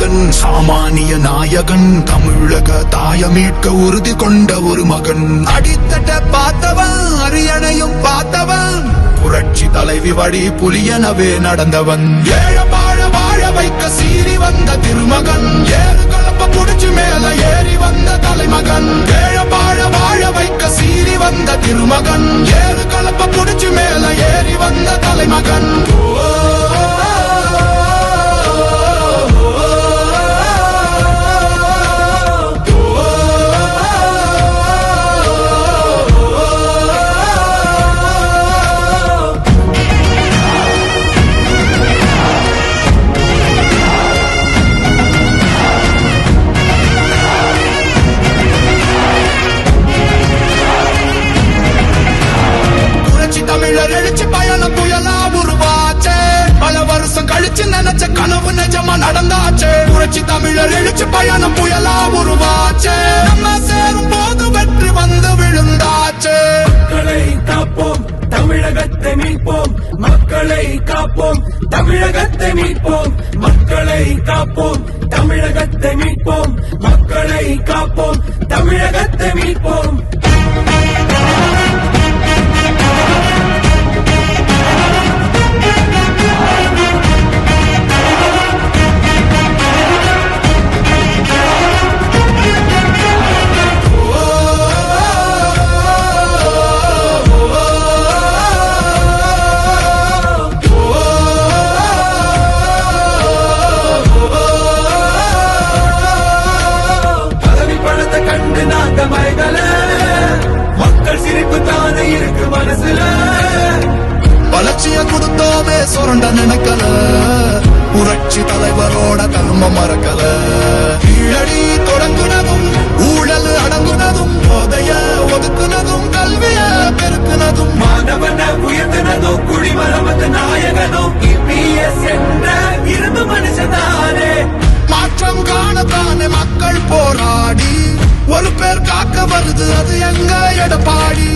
மகன் சாமானிய நாயகன் தமிழக தாய மீட்க உறுதி கொண்ட ஒரு மகன் அடித்தட்ட பார்த்தவன் அரியணையும் பார்த்தவன் புரட்சி தலைவி வழி புலியனவே நடந்தவன் ஏழ வாழ வாழ வைக்க சீறி வந்த திருமகன் ஏறு கலப்ப புடிச்சு மேல ஏறி வந்த தலைமகன் ஏழ வாழ வாழ வைக்க சீறி வந்த திருமகன் ஏறு கலப்ப புடிச்சு மேல ஏறி வந்த தலைமகன் தமிழர் எழுச்சி பயணம் புயலா உருவாச்சே பல வருஷம் கழிச்சு நினைச்ச கனவு நிஜமா நடந்தாச்சே புரட்சி தமிழர் எழுச்சி பயணம் புயலா உருவாச்சே நம்ம சேரும் போது வெற்றி வந்து விழுந்தாச்சே மக்களை காப்போம் தமிழகத்தை மீட்போம் மக்களை காப்போம் தமிழகத்தை மீட்போம் மக்களை காப்போம் தமிழகத்தை மீட்போம் மக்களை காப்போம் தமிழகத்தை மீட்போம் மக்கள் சிரிப்பு தானே இருக்கு மனசுல வளர்ச்சிய கொடுத்தோமே சுரண்ட நினைக்கல புரட்சி தலைவரோட கர்ம மறக்கல கீழடி தொடங்குனதும் ஊழல் அடங்குனதும் போதைய ஒதுக்குனதும் கல்விய பெருக்குனதும் மாணவன உயர்த்தினதும் குடிமரமத்து நாயகனும் இபிஎஸ் என்ற இருந்து மனுஷனானே மாற்றம் காணத்தானே மக்கள் போராடி ஒரு பேர் காக்க வருது அது எங்க எடப்பாடி